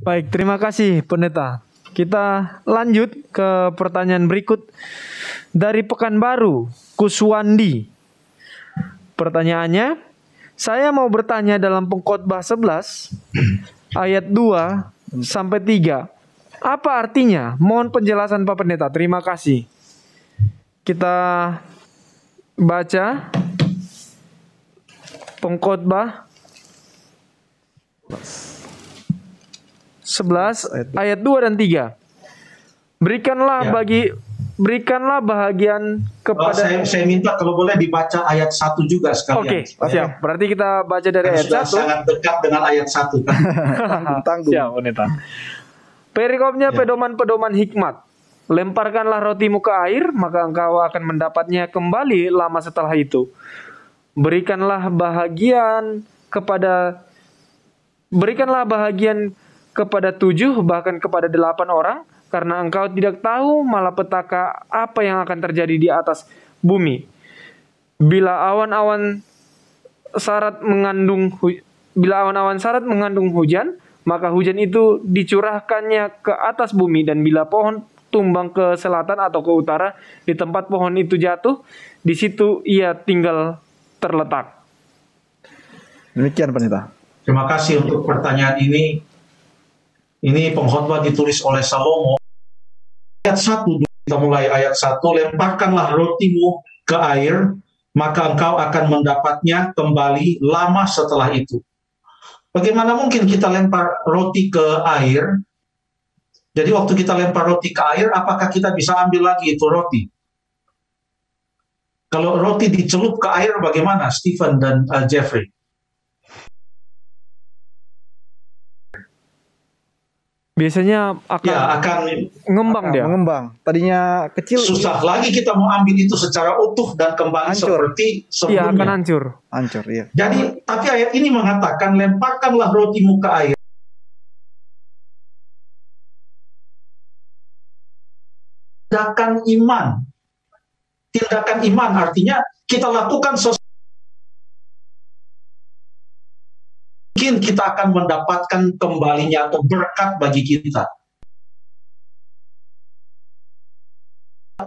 Baik, terima kasih Pendeta. Kita lanjut ke pertanyaan berikut dari Pekanbaru, Kuswandi. Pertanyaannya, saya mau bertanya dalam Pengkhotbah 11 ayat 2 sampai 3. Apa artinya? Mohon penjelasan Pak Pendeta. Terima kasih. Kita baca Pengkhotbah 11 ayat 2 dan 3. Berikanlah bahagian kepada saya minta kalau boleh dibaca ayat 1 juga sekalian. Oke, siap. Berarti kita baca dari ayat 1. Sangat dekat dengan ayat 1 kan. Tanggung. Siap, Pendeta. Perikopnya pedoman-pedoman hikmat. Lemparkanlah rotimu ke air, maka engkau akan mendapatnya kembali lama setelah itu. Berikanlah bahagian kepada 7, bahkan kepada 8 orang, karena engkau tidak tahu malapetaka apa yang akan terjadi di atas bumi. Bila awan-awan syarat mengandung hujan, maka hujan itu dicurahkannya ke atas bumi, dan bila pohon tumbang ke selatan atau ke utara, di tempat pohon itu jatuh, di situ ia tinggal terletak. Demikian Pendeta. Terima kasih untuk pertanyaan ini. Ini pengkhotbah ditulis oleh Salomo. Ayat 1, kita mulai ayat 1. Lemparkanlah rotimu ke air, maka engkau akan mendapatnya kembali lama setelah itu. Bagaimana mungkin kita lempar roti ke air? Jadi waktu kita lempar roti ke air, apakah kita bisa ambil lagi itu roti? Kalau roti dicelup ke air, bagaimana Stephen dan Jeffrey? Biasanya akan ngembang dia. Mengembang. Tadinya kecil. Susah lagi kita mau ambil itu secara utuh dan kembali seperti sebelumnya. Iya, akan hancur. Hancur, iya. Jadi, tapi ayat ini mengatakan, lemparkanlah rotimu ke air. Tindakan iman. Tindakan iman artinya kita lakukan sesuatu. Mungkin kita akan mendapatkan kembalinya atau berkat bagi kita.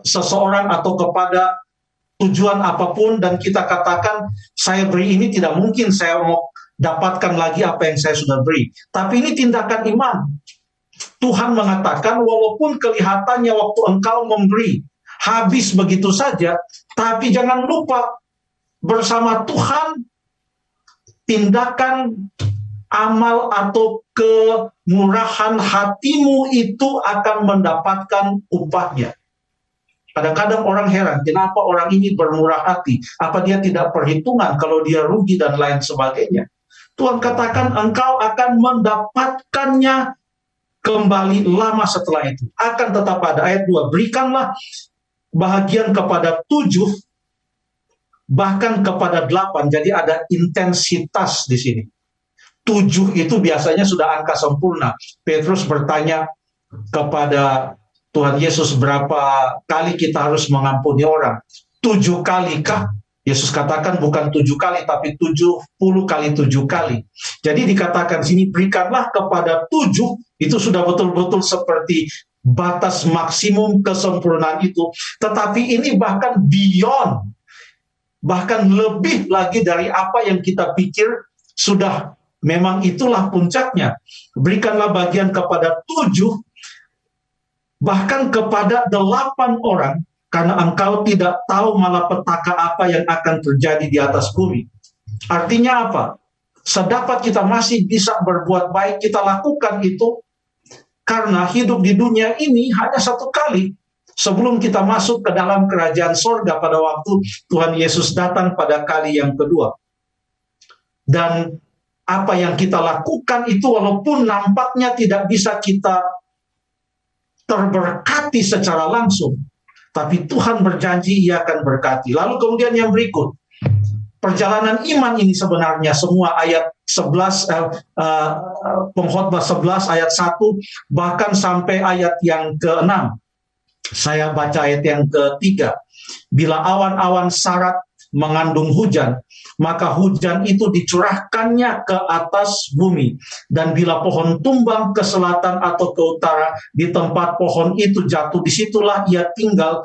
Seseorang atau kepada tujuan apapun, dan kita katakan, saya beri ini, tidak mungkin saya mau dapatkan lagi apa yang saya sudah beri. Tapi ini tindakan iman. Tuhan mengatakan, walaupun kelihatannya waktu engkau memberi habis begitu saja, tapi jangan lupa bersama Tuhan, tindakan amal atau kemurahan hatimu itu akan mendapatkan upahnya. Kadang-kadang orang heran, kenapa orang ini bermurah hati? Apa dia tidak perhitungan kalau dia rugi dan lain sebagainya? Tuhan katakan, engkau akan mendapatkannya kembali lama setelah itu. Akan tetap ada ayat 2, berikanlah bahagian kepada 7, bahkan kepada 8. Jadi ada intensitas di sini. 7 itu biasanya sudah angka sempurna. Petrus bertanya kepada Tuhan Yesus, berapa kali kita harus mengampuni orang? 7 kali kah? Yesus katakan bukan 7 kali, tapi 70 kali 7 kali. Jadi dikatakan sini, berikanlah kepada 7, itu sudah betul-betul seperti batas maksimum kesempurnaan itu. Tetapi ini bahkan beyond, bahkan lebih lagi dari apa yang kita pikir, sudah memang itulah puncaknya. Berikanlah bagian kepada 7, bahkan kepada 8 orang, karena engkau tidak tahu malapetaka apa yang akan terjadi di atas bumi. Artinya apa? Sedapat kita masih bisa berbuat baik, kita lakukan itu, karena hidup di dunia ini hanya satu kali. Sebelum kita masuk ke dalam kerajaan sorga pada waktu Tuhan Yesus datang pada kali yang kedua. Dan apa yang kita lakukan itu, walaupun nampaknya tidak bisa kita terberkati secara langsung, tapi Tuhan berjanji Ia akan berkati. Lalu kemudian yang berikut, perjalanan iman ini sebenarnya semua ayat 11, Pengkhotbah 11 ayat 1, bahkan sampai ayat yang ke-6. Saya baca ayat yang ke-3. Bila awan-awan syarat mengandung hujan, maka hujan itu dicurahkannya ke atas bumi. Dan bila pohon tumbang ke selatan atau ke utara, di tempat pohon itu jatuh, disitulah ia tinggal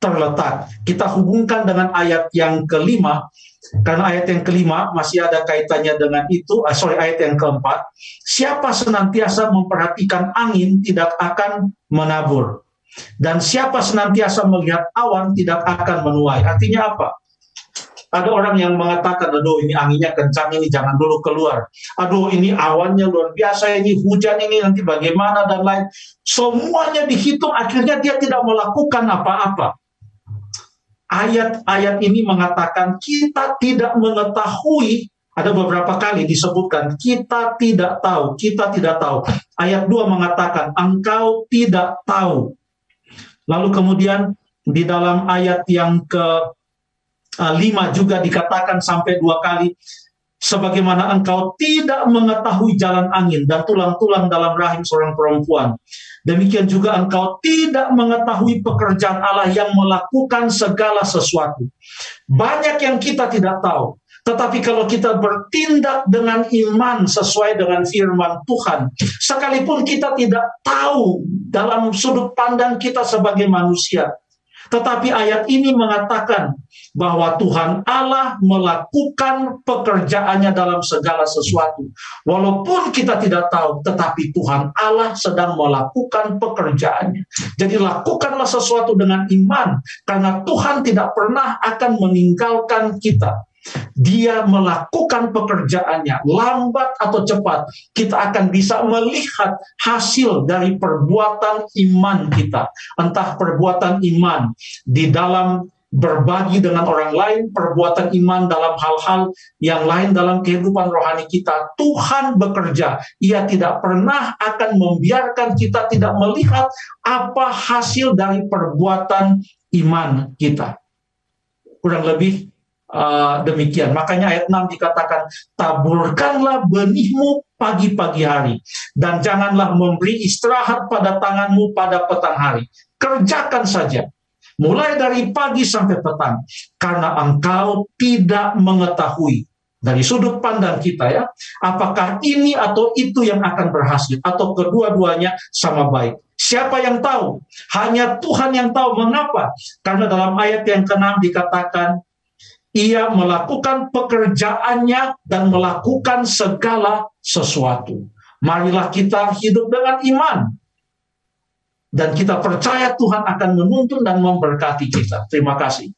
terletak. Kita hubungkan dengan ayat yang kelima, karena ayat yang kelima masih ada kaitannya dengan itu. Ayat yang keempat, siapa senantiasa memperhatikan angin tidak akan menabur, dan siapa senantiasa melihat awan tidak akan menuai. Artinya apa? Ada orang yang mengatakan, aduh ini anginnya kencang, ini jangan dulu keluar. Aduh ini awannya luar biasa, ini hujan ini nanti bagaimana dan lain. Semuanya dihitung, akhirnya dia tidak melakukan apa-apa. Ayat-ayat ini mengatakan kita tidak mengetahui. Ada beberapa kali disebutkan kita tidak tahu, kita tidak tahu. Ayat 2 mengatakan engkau tidak tahu. Lalu kemudian di dalam ayat yang ke-5 juga dikatakan sampai 2 kali, sebagaimana engkau tidak mengetahui jalan angin dan tulang-tulang dalam rahim seorang perempuan, demikian juga engkau tidak mengetahui pekerjaan Allah yang melakukan segala sesuatu. Banyak yang kita tidak tahu. Tetapi kalau kita bertindak dengan iman sesuai dengan firman Tuhan, sekalipun kita tidak tahu dalam sudut pandang kita sebagai manusia, tetapi ayat ini mengatakan bahwa Tuhan Allah melakukan pekerjaannya dalam segala sesuatu. Walaupun kita tidak tahu, tetapi Tuhan Allah sedang melakukan pekerjaannya. Jadi lakukanlah sesuatu dengan iman, karena Tuhan tidak pernah akan meninggalkan kita. Dia melakukan pekerjaannya, lambat atau cepat, kita akan bisa melihat hasil dari perbuatan iman kita. Entah perbuatan iman di dalam berbagi dengan orang lain, perbuatan iman dalam hal-hal yang lain dalam kehidupan rohani kita. Tuhan bekerja. Ia tidak pernah akan membiarkan kita tidak melihat apa hasil dari perbuatan iman kita. Kurang lebih demikian. Makanya ayat 6 dikatakan, taburkanlah benihmu pagi-pagi hari, dan janganlah memberi istirahat pada tanganmu pada petang hari. Kerjakan saja, mulai dari pagi sampai petang, karena engkau tidak mengetahui. Dari sudut pandang kita ya, apakah ini atau itu yang akan berhasil, atau kedua-duanya sama baik. Siapa yang tahu? Hanya Tuhan yang tahu. Mengapa? Karena dalam ayat yang ke-6 dikatakan, ia melakukan pekerjaannya dan melakukan segala sesuatu. Marilah kita hidup dengan iman, dan kita percaya Tuhan akan menuntun dan memberkati kita. Terima kasih.